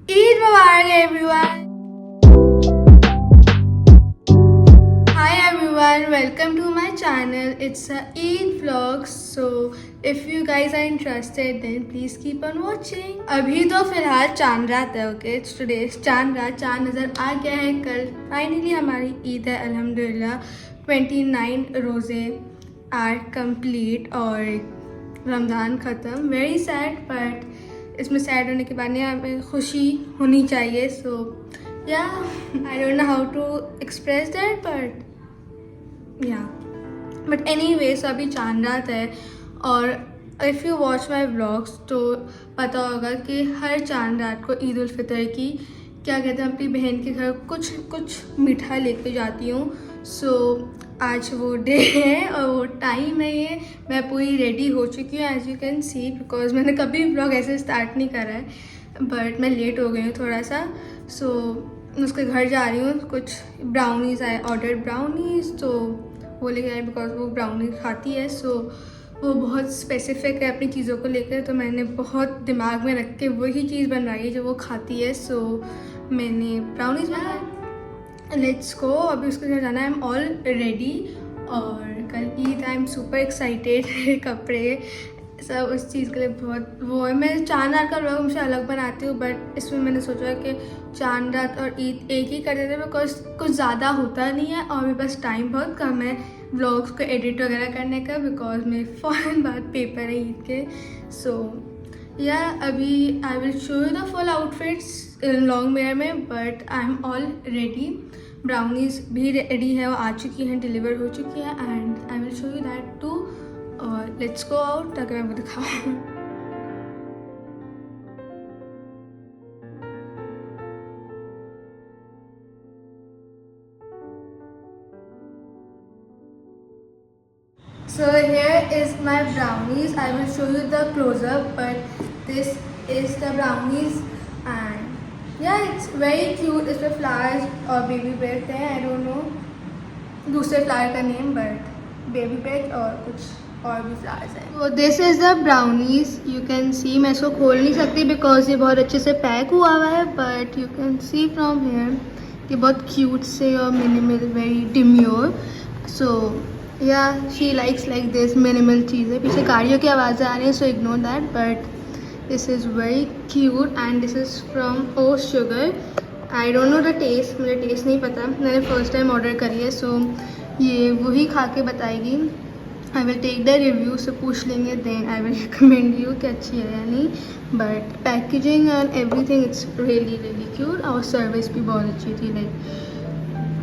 Eid Mubarak everyone! Hi everyone, welcome to my channel. It's a Eid vlog. So if you guys are interested then please keep on watching. अभी तो फिलहाल चांद रात है, okay today चांद रात, चांद नज़र आ गया है। कल फाइनली हमारी ईद है अल्हम्दुलिल्लाह। 29 रोज़े आर कंप्लीट और रमज़ान ख़त्म। वेरी सैड, बट इसमें सैड होने के बाद नहीं, हमें खुशी होनी चाहिए। So yeah I don't know how to express that, but anyways अभी चांद रात है। और if you watch my vlogs तो पता होगा कि हर चांद रात को ईद उल फितर की क्या कहते हैं, अपनी बहन के घर कुछ मीठा लेके जाती हूँ। सो आज वो डे है और वो टाइम है। ये मैं पूरी रेडी हो चुकी हूँ as you can see, because मैंने कभी व्लॉग ऐसे स्टार्ट नहीं करा है, बट मैं लेट हो गई हूँ थोड़ा सा। सो उसके घर जा रही हूँ। कुछ ब्राउनीज़ आए, ऑर्डर ब्राउनीज़, तो वो लेके आए बिकॉज वो ब्राउनी खाती है। सो वो बहुत स्पेसिफिक है अपनी चीज़ों को लेकर, तो मैंने बहुत दिमाग में रख के वही चीज़ बनवाई है जो वो खाती है। सो मैंने ब्राउनीज़ बनाया। लेट्स गो, अभी उसके घर जाना है। आई एम ऑल रेडी और कल Eid, I am super excited. कपड़े सब उस चीज़ के लिए बहुत वो है। मैं चांद रात का व्लॉग हमेशा अलग बनाती हूँ, बट इसमें मैंने सोचा कि चांद रात और ईद एक ही कर देते हैं, बिकॉज कुछ ज़्यादा होता नहीं है और मेरे पास टाइम बहुत कम है व्लॉग्स को एडिट वगैरह करने का, बिकॉज मेरे फ़ौरन बाद पेपर है ईद के। सो या अभी I will show you the full outfits long mirror में, but I am all ready. Brownies भी रेडी है, वो आ चुकी हैं, डिलीवर हो चुकी है, and I will show you that too. और लेट्स गो आउट ताकि मैं वो दिखाऊँ। So here is my brownies. I will show you the close-up, but this is the brownies, and yeah, it's very cute. इसमें flowers और baby bread हैं. I don't know दूसरे flower का name, but baby bread और कुछ और भी flowers हैं. So this is the brownies. You can see, मैं इसको खोल नहीं सकती because ये बहुत अच्छे से पैक हुआ हुआ है, but you can see from here कि बहुत cute से और minimal, very demure. So yeah she likes like this minimal चीज़ें। पीछे गाड़ियों की आवाज़ें आ रही हैं, so ignore that, but this is very cute and this is from O Sugar. I don't know the taste, मुझे टेस्ट नहीं पता, मैंने फर्स्ट टाइम ऑर्डर करी है। सो ये वही खा के बताएगी। I will take the review, से पूछ लेंगे, then I will recommend you कि अच्छी है या नहीं। But packaging and everything it's really cute, और सर्विस भी बहुत अच्छी थी। लाइक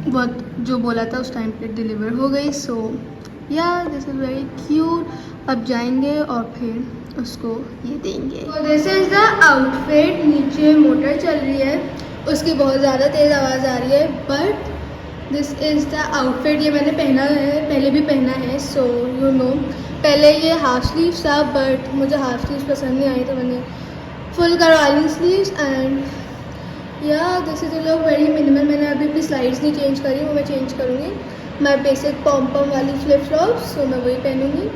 बहुत जो बोला था उस टाइम पे डिलीवर हो गई। सो या दिस इज़ वेरी क्यूट। अब जाएंगे और फिर उसको ये देंगे। तो दिस इज़ द आउटफिट। नीचे मोटर चल रही है, उसकी बहुत ज़्यादा तेज़ आवाज़ आ रही है, but this is the outfit. ये मैंने पहना है, पहले भी पहना है। सो यू नो, पहले ये हाफ स्लीव्स था, बट मुझे हाफ स्लीव्स पसंद नहीं आई, तो मैंने फुल करवा ली स्लीव्स। एंड या this is look very minimal. मैंने अभी अपनी स्लाइड्स नहीं चेंज करी, वो मैं चेंज करूँगी। मैं बेसिक पॉम पॉम वाली फ्लिप फ्लॉप्स, सो मैं वही पहनूँगी।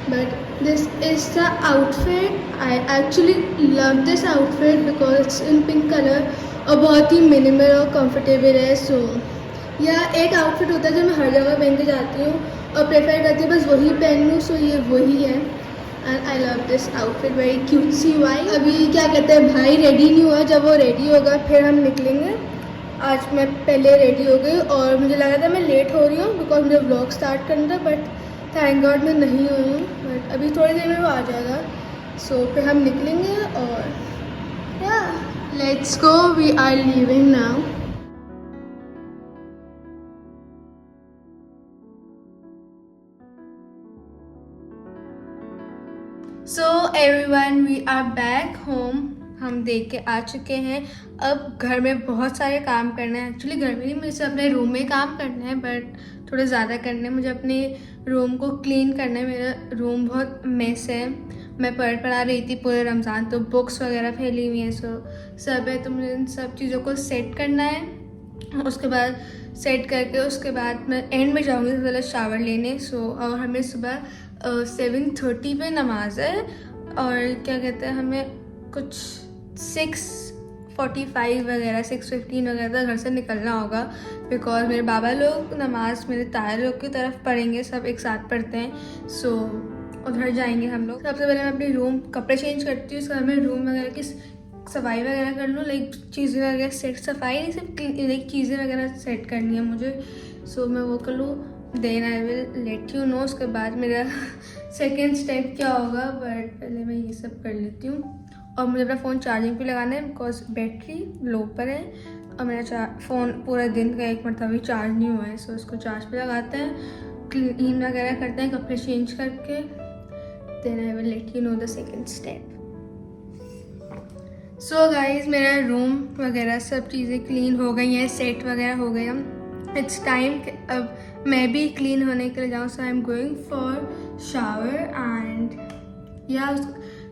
But this is the outfit. I actually love this outfit because it's in pink colour और बहुत ही मिनिमल और कंफर्टेबल है। सो या एक आउटफिट होता है जो मैं हर जगह पहन के जाती हूँ और प्रेफर करती हूँ बस वही पहन लूँ। सो ये वही है and I love this outfit, very cute C Y. अभी क्या कहते हैं, भाई रेडी नहीं हुआ, जब वो रेडी होगा फिर हम निकलेंगे। आज मैं पहले रेडी हो गई और मुझे लगा था मैं लेट हो रही हूँ बिकॉज मुझे व्लॉग स्टार्ट करना था, बट थैंक गॉड मैं नहीं हुई हूँ। बट अभी थोड़ी देर में वो आ जाएगा। सो फिर हम निकलेंगे और yeah let's go, we are leaving now. So everyone, we are back home. हम देख के आ चुके हैं। अब घर में बहुत सारे काम करना है। एक्चुअली घर में नहीं, मुझे अपने रूम में काम करना है, बट थोड़े ज़्यादा करना है। मुझे अपने रूम को क्लीन करना है। मेरा रूम बहुत मेस है। मैं पढ़ा रही थी पूरे रमज़ान, तो बुक्स वगैरह फैली हुई हैं, सो सब है, तो मुझे इन सब चीज़ों को सेट करना है। उसके बाद सेट करके उसके बाद मैं एंड में जाऊँगी पहले शावर लेने। सो और हमें सुबह 7:30 पे नमाज है, और क्या कहते हैं, हमें कुछ 6 6:45 वगैरह 6:15 वगैरह तक घर से निकलना होगा, बिकॉज मेरे बाबा लोग नमाज़ मेरे ताया लोग की तरफ पढ़ेंगे, सब एक साथ पढ़ते हैं। सो उधर जाएंगे हम लोग। सबसे पहले मैं अपनी रूम कपड़े चेंज करती हूँ, उसके बाद मैं रूम वगैरह की सफाई वगैरह कर लूँ, लाइक चीज़ें वगैरह सेट, सफाई नहीं सिर्फ लाइक चीज़ें वगैरह सेट करनी है मुझे। सो मैं वो कर लूँ, then I will let you know उसके बाद मेरा सेकेंड स्टेप क्या होगा, बट पहले मैं ये सब कर लेती हूँ। और मुझे अपना फ़ोन चार्जिंग पे लगाना है बिकॉज बैटरी लो पर है और मेरा फ़ोन पूरा दिन का एक मरतबा भी चार्ज नहीं हुआ है। सो उसको चार्ज पे लगाते हैं, क्लीन वगैरह करते हैं कपड़े चेंज करके, then I will let you know the second step. So guys मेरा रूम वगैरह सब चीज़ें क्लीन हो गई हैं, सेट वगैरह हो गया। इट्स टाइम अब मैं भी क्लीन होने के लिए जाऊँ। So I am going for shower and yeah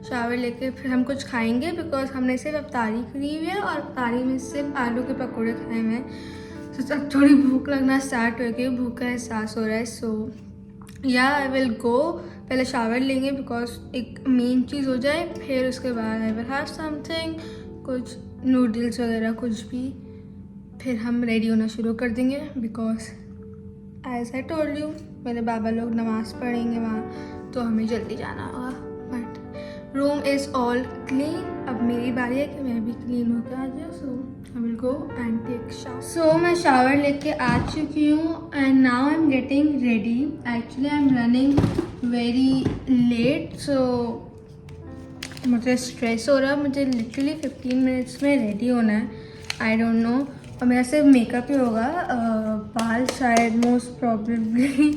shower लेके फिर हम कुछ खाएंगे बिकॉज हमने सिर्फ अफ्तारी करी हुई है और अफ्तारी में सिर्फ आलू के पकौड़े खाए हुए हैं। सो अब थोड़ी भूख लगना स्टार्ट हो गई, भूख का एहसास हो रहा है। सो या आई विल गो, पहले शावर लेंगे बिकॉज एक मेन चीज़ हो जाए, फिर उसके बाद आई विल हैव समथिंग, कुछ नूडल्स वगैरह कुछ भी, फिर हम रेडी होना शुरू कर देंगे because as I told you मेरे बाबा लोग नमाज़ पढ़ेंगे वहाँ, तो हमें जल्दी जाना होगा। But room is all clean, अब मेरी बारी है कि मैं भी क्लीन होकर आ जाऊँ। So I will go and take shower. So मैं शावर लेके आ चुकी हूँ and now I am getting ready. Actually I am running very late, so मुझे स्ट्रेस हो रहा है, मुझे लिटरली 15 मिनट्स में रेडी होना है। आई डोंट नो, और मेरा सिर्फ मेकअप ही होगा, बाल शायद मोस्ट प्रॉब्लली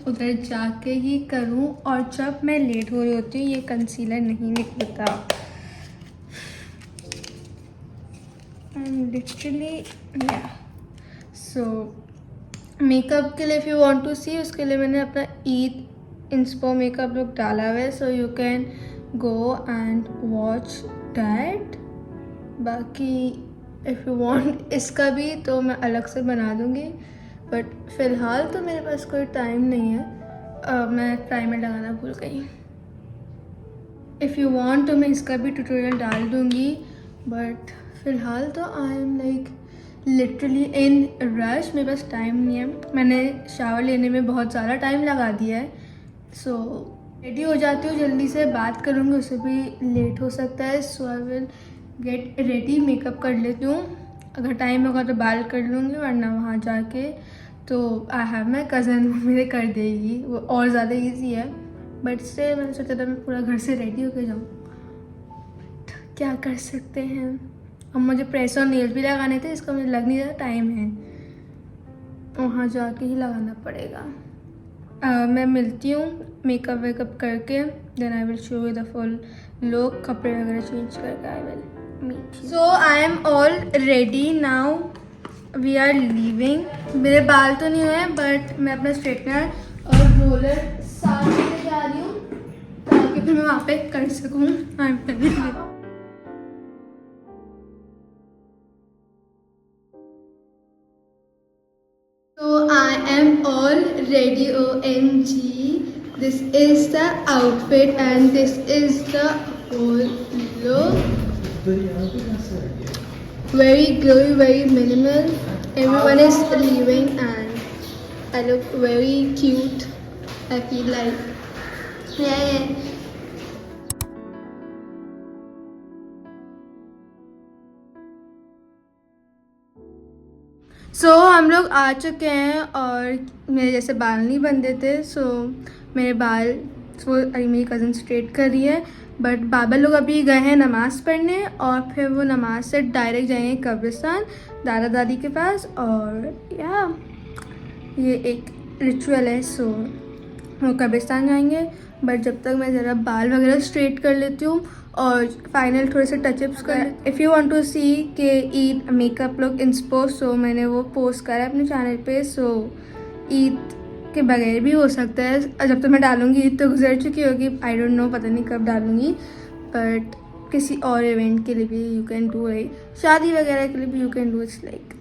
उधर जाके ही करूं। और जब मैं लेट हो रही होती हूँ ये कंसीलर नहीं निकलता। लिटरली सो मेकअप के लिए इफ़ यू वांट टू सी, उसके लिए मैंने अपना ईद इंस्पो मेकअप लुक डाला हुआ है, सो you can go and watch that. बाकी इफ़ यू वांट इसका भी तो मैं अलग से बना दूँगी, बट फ़िलहाल तो मेरे पास कोई टाइम नहीं है। मैं प्राइमर लगाना भूल गई। इफ़ यू वांट तो मैं इसका भी ट्यूटोरियल डाल दूँगी, बट फ़िलहाल तो I am like literally in rush, मेरे पास टाइम नहीं है। मैंने शावर लेने में बहुत ज़्यादा टाइम लगा दिया है। सो रेडी हो जाती हूँ, जल्दी से बात करूँगी, उससे भी लेट हो सकता है। So I will get ready, makeup कर लेती हूँ, अगर टाइम होगा तो बाल कर लूँगी, वरना वहाँ जाके तो आई हैव माई कज़न, वो मेरे कर देगी, वो और ज़्यादा इजी है। बट से मैंने सोचा था मैं पूरा घर से रेडी होके जाऊँ, क्या कर सकते हैं। अब मुझे प्रेस और नेल्स भी लगाने थे, इसका मुझे लग नहीं रहा टाइम है, वहाँ जाके ही लगाना पड़ेगा। मैं मिलती हूँ मेकअप वेकअप करके, then I will show you the full look, कपड़े वगैरह चेंज करके I will meet you. So I am all ready now, we are leaving. मेरे बाल तो नहीं हुए बट मैं अपना स्ट्रेटनर और रोलर साथ लेके जा रही हूँ ताकि फिर मैं वहाँ पे कर सकूँ। I am ready. So I am all ready, OMG. This is the outfit and this is the whole look. Very glowy, very minimal. Everyone is leaving and I look very cute. I feel like, yeah. सो हम लोग आ चुके हैं और मेरे जैसे बाल नहीं बनते थे, सो मेरे बाल अभी मेरी कज़न स्ट्रेट कर रही है। बट बाबा लोग अभी गए हैं नमाज़ पढ़ने और फिर वो नमाज से डायरेक्ट जाएंगे कब्रिस्तान दादा दादी के पास। और या ये एक रिचुअल है, सो वो कब्रिस्तान जाएंगे। बट जब तक मैं ज़रा बाल वगैरह स्ट्रेट कर लेती हूँ और फाइनल थोड़े से टचअप्स कर। इफ़ यू वांट टू सी के ईद मेकअप लुक इंस्पो, सो मैंने वो पोस्ट करा है अपने चैनल पे। सो ईद के बगैर भी हो सकता है, जब तक मैं डालूँगी ईद तो गुजर चुकी होगी, आई डोंट नो, पता नहीं कब डालूँगी। बट किसी और इवेंट के लिए भी यू कैन डू इट, शादी वगैरह के लिए भी you can do, it's like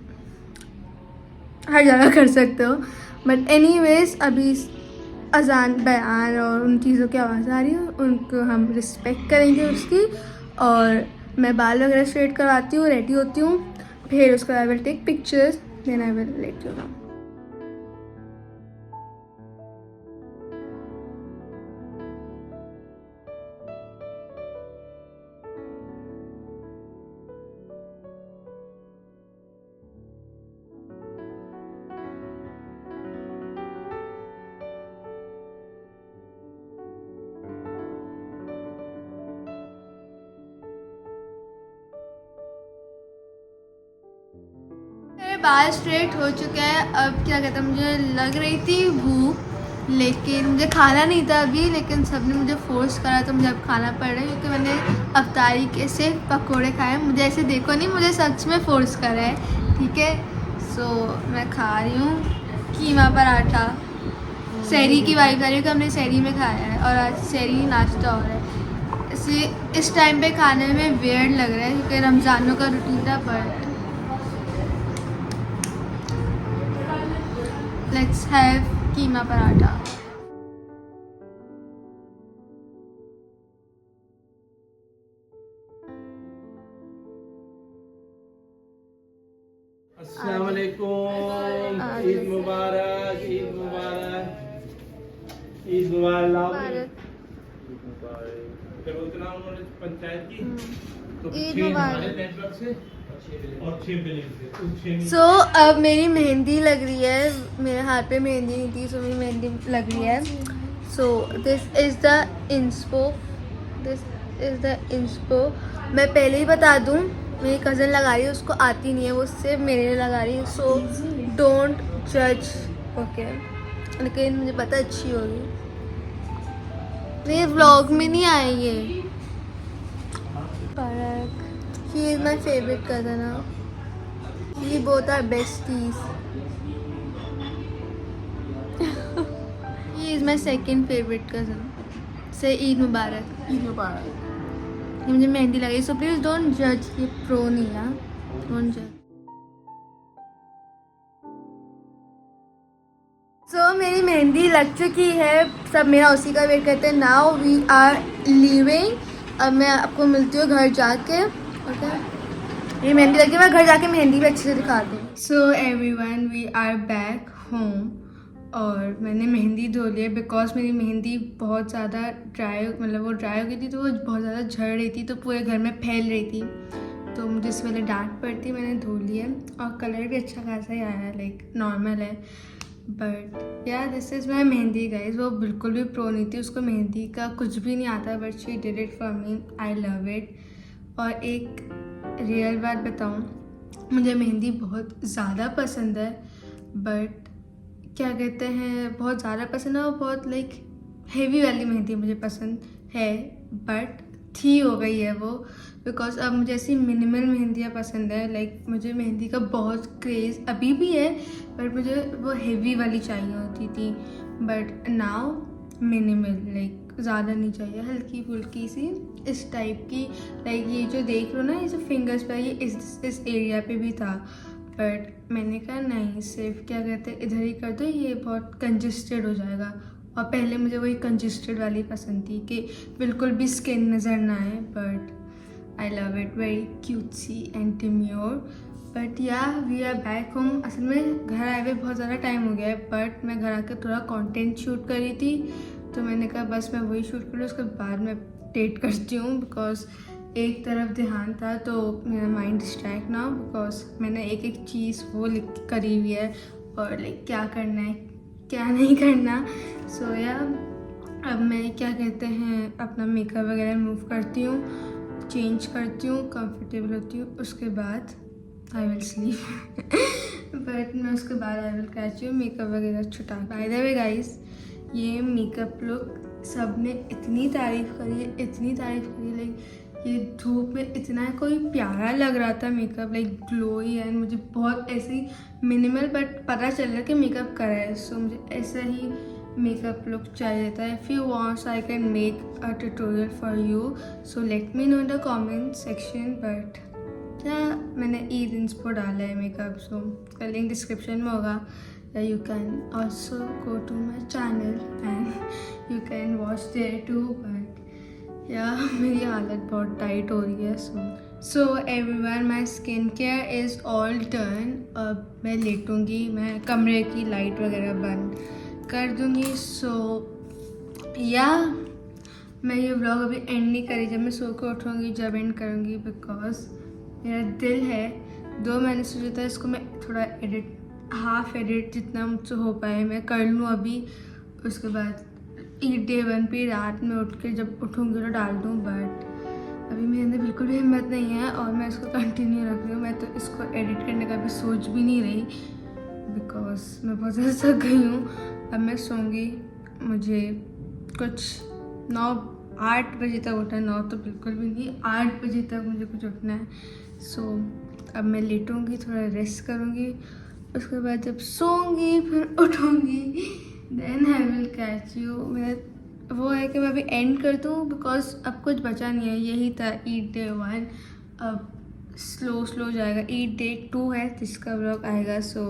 हर जगह कर सकते हो। बट एनीवेज अभी अजान बयान और उन चीज़ों की आवाज़ आ रही है, उनको हम रिस्पेक्ट करेंगे उसकी। और मैं बाल वगैरह स्ट्रेट करवाती हूँ, रेडी होती हूँ, फिर उसके बाद I will take pictures, then I will let you know. मेरे बाल स्ट्रेट हो चुके हैं। अब क्या कहते हैं, मुझे लग रही थी भूख, लेकिन मुझे खाना नहीं था अभी, लेकिन सबने मुझे फोर्स करा तो मुझे अब खाना पड़ रहा है, क्योंकि मैंने अफ्तारी के से पकोड़े खाए। मुझे ऐसे देखो नहीं, मुझे सच में फोर्स करा है, ठीक है। सो मैं खा रही हूँ कीमा पराठा। सहरी की वाइब आ रही है कि हमने सहरी में खाया है, और आज सहरी नाश्ता हो रहा है। इसे इस टाइम पे खाने में वियर्ड लग रहा है, क्योंकि रमज़ानों का रूटीन था, बट let's have कीमा पराठा। अस्सलाम वालेकुम, ईद मुबारक, ईद मुबारक, ईद मुबारक। जब उतना उन्होंने पंचायत की तो ईद मुबारक। नेटवर्क से और 6 बिलिंग से सो अब मेरी मेहंदी लग रही है, मेरे हाथ पे मेहंदी नहीं थी, सो मेरी मेहंदी लग रही है। So this is the inspo, this is the inspo. मैं पहले ही बता दूँ, मेरी कज़न लगा रही है, उसको आती नहीं है, वो सिर्फ मेरे लिए लगा रही है, सो डोंट जज, ओके। लेकिन मुझे पता अच्छी होगी, मेरे व्लॉग में नहीं आएंगे। He is my favorite cousin. We both are besties. He is my second favorite cousin. Say Eid Mubarak. Eid मुबारक। ये मुझे मेहंदी लगी, so please don't judge. ये pro नहीं है, don't judge. So मेरी मेहंदी लग चुकी है, सब मेरा उसी का वेट करते हैं। Now we are leaving. अब मैं आपको मिलती हूँ घर जाके, ओके। ये मेहंदी लगी, मैं घर जाके मेहंदी भी अच्छे से दिखा दूँ। So everyone, we are back home, और मैंने मेहंदी धो ली है, बिकॉज मेरी मेहंदी बहुत ज़्यादा ड्राई, मतलब वो ड्राई हो गई थी, तो वो बहुत ज़्यादा झड़ रही थी, तो पूरे घर में फैल रही थी, तो मुझे इस वाले डांट पड़ती। मैंने धो ली है, और कलर भी अच्छा खासा ही आया है, लाइक नॉर्मल है। बट या this is my mehndi guys. वो बिल्कुल भी प्रो नहीं थी, उसको मेहंदी का कुछ भी नहीं आता, but she did it for me, I love it. और एक रियल बात बताऊँ, मुझे मेहंदी बहुत ज़्यादा पसंद है, बट क्या कहते हैं, बहुत ज़्यादा पसंद है, और बहुत लाइक हेवी वाली मेहंदी मुझे पसंद है, बट थी हो गई है वो, बिकॉज अब मुझे ऐसी मिनिमल मेहंदियाँ पसंद है। लाइक मुझे मेहंदी का बहुत क्रेज़ अभी भी है, बट मुझे वो हेवी वाली चाहिए होती थी, बट नाउ मिनिमल, लाइक ज़्यादा नहीं चाहिए, हल्की फुल्की सी इस टाइप की। लाइक ये जो देख लो ना, ये जो फिंगर्स पे, ये इस एरिया पे भी था, बट मैंने कहा नहीं, सिर्फ क्या कहते हैं इधर ही कर दो, ये बहुत कंजस्टेड हो जाएगा। और पहले मुझे वही कंजस्टेड वाली पसंद थी कि बिल्कुल भी स्किन नज़र ना आए, but I love it, very cutesy and demure. But yeah we are back home. असल में घर आए हुए बहुत ज़्यादा टाइम हो गया है, बट मैं घर आके थोड़ा कंटेंट शूट करी थी, तो मैंने कहा बस मैं वही शूट कर लूँ, उसके बाद मैं अपडेट करती हूँ, बिकॉज एक तरफ ध्यान था तो मेरा माइंड डिस्ट्रैक्ट ना हो, बिकॉज मैंने एक एक चीज़ वो लिख करी हुई है, और लाइक क्या करना है क्या नहीं करना। सो या अब मैं क्या कहते हैं अपना मेकअप वगैरह रिमूव करती हूँ, चेंज करती हूँ, कंफर्टेबल होती हूँ, उसके बाद आई विल स्लीप। बट मैं उसके बाद I will catch you makeup वगैरह छुटा। बाय द वे गाइस, ये मेकअप लुक सब ने इतनी तारीफ़ करी है, इतनी तारीफ़ करी, लाइक ये धूप में इतना कोई प्यारा लग रहा था मेकअप, लाइक ग्लोई, एंड मुझे बहुत ऐसी मिनिमल बट पता चल रहा है कि मेकअप करा है, सो मुझे ऐसा ही मेकअप लुक चाहिए था। If you want I can make a tutorial for you, so let me know in the comment section. But क्या मैंने ईद इंस्पो डाला है मेकअप, सो उसका लिंक डिस्क्रिप्शन में होगा, you can also go to my channel and you can watch there too। But या मेरी हालत बहुत टाइट हो रही है. So everyone, my skin care is all done. अब मैं लेटूंगी, मैं कमरे की लाइट वगैरह बंद कर दूंगी. सो या मैं ये व्लॉग अभी एंड नहीं करी. जब मैं सो के उठूँगी जब एंड करूँगी, बिकॉज मेरा दिल है. मैंने सोचा था इसको मैं थोड़ा एडिट, हाफ एडिट जितना मुझसे हो पाए मैं कर लूँ अभी. उसके बाद ईद डे 1 पे रात में उठ के जब उठूँगी तो डाल दूँ. बट अभी मेरे अंदर बिल्कुल भी हिम्मत नहीं है और मैं इसको कंटिन्यू रख रही हूँ. मैं तो इसको एडिट करने का भी सोच भी नहीं रही बिकॉज मैं बहुत ज़्यादा थक गई हूँ. अब मैं सोऊंगी. मुझे कुछ 8 बजे तक उठना है. 9 तो बिल्कुल भी नहीं, 8 बजे तक मुझे कुछ उठना है. सो अब मैं लेटूँगी, थोड़ा रेस्ट करूँगी. उसके बाद जब सोऊंगी फिर उठूँगी, then I will catch you. मेरा वो है कि मैं अभी एंड कर दूँ बिकॉज अब कुछ बचा नहीं है. यही था ईद डे 1. अब स्लो जाएगा. ईद डे 2 है जिसका व्लॉग आएगा. So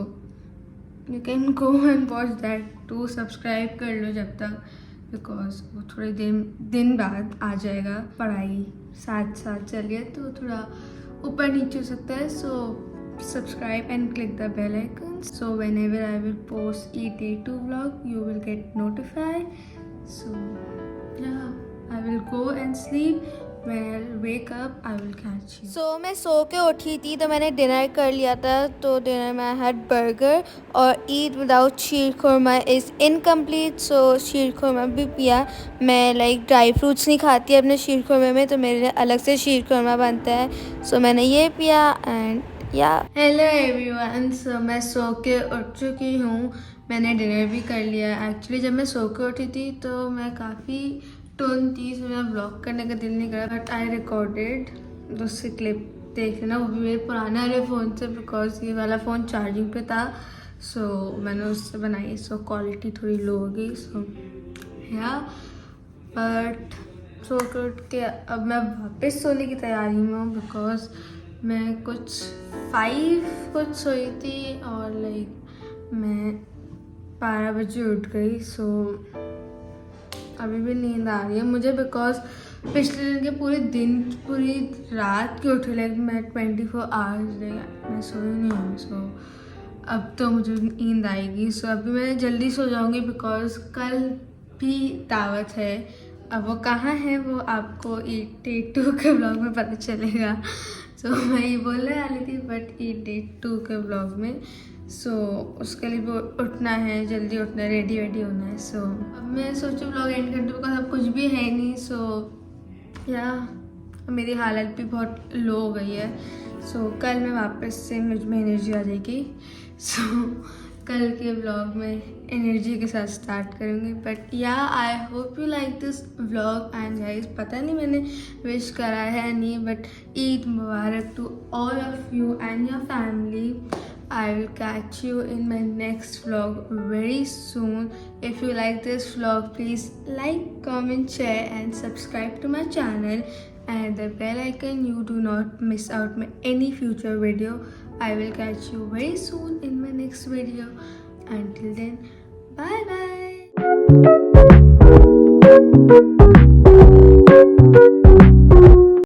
you can go and watch that too. Subscribe कर लो जब तक, बिकॉज वो थोड़े दिन बाद आ जाएगा. पढ़ाई साथ चलिए तो थोड़ा ऊपर नीचे हो सकता है. सो subscribe and click the bell icon, so whenever I will post Eid Day 2 vlog you will get notified. So yeah, I will go and sleep. When I wake up I will catch you. So मैं सो के उठी थी तो मैंने dinner कर लिया था. तो डिनर में आई हैड बर्गर और Eid without sheer khurma is incomplete. So sheer khurma भी पिया. मैं ड्राई फ्रूट्स नहीं खाती अपने शीर खुरमे में, तो मेरे लिए अलग से शीर खुरमा बनता है. सो मैंने ये पिया एंड या हेलो एवरीवन. सो मैं सो के उठ चुकी हूँ. मैंने डिनर भी कर लिया. एक्चुअली जब मैं सो के उठी थी तो मैं काफ़ी टोन थी, सो मेरा ब्लॉग करने का दिल नहीं करा. But I recorded. उससे क्लिप देख लेना, वो भी मेरे पुराने वाले फ़ोन से बिकॉज ये वाला फ़ोन चार्जिंग पे था. सो मैंने उससे बनाई. सो क्वालिटी थोड़ी लो हो गई. सो या बट सो के उठ के अब मैं वापस सोने की तैयारी में हूँ बिकॉज मैं कुछ 5 सोई थी और मैं 12 बजे उठ गई. सो अभी भी नींद आ रही है मुझे बिकॉज पिछले दिन के पूरी रात की उठी. मैं 24 आवर्स मैं सोई नहीं हूँ. सो अब तो मुझे नींद आएगी. सो अभी मैं जल्दी सो जाऊँगी बिकॉज कल भी दावत है. अब वो कहाँ है वो आपको ईद डे 2 के ब्लॉग में पता चलेगा. सो मैं ये बोलने वाली थी बट ईद डे 2 के ब्लॉग में. सो उसके लिए भी उठना है, जल्दी उठना है, रेडी होना है. सो अब मैं सोचूं ब्लॉग एंड कर दूँ बिकॉज अब कुछ भी है नहीं. सो या मेरी हालत भी बहुत लो हो गई है. सो कल मैं वापस से मुझ में एनर्जी आ जाएगी. सो कल के ब्लॉग में एनर्जी के साथ स्टार्ट करूँगी. But yeah I hope you like this vlog. And guys पता नहीं मैंने विश करा है नहीं, बट ईद मुबारक to all of you and your family. I will catch you in my next vlog very soon. If you like this vlog, please like, comment, share and subscribe to my channel and the bell icon. You do not miss out my any future video. I will catch you very soon in my next video. Until then, bye bye.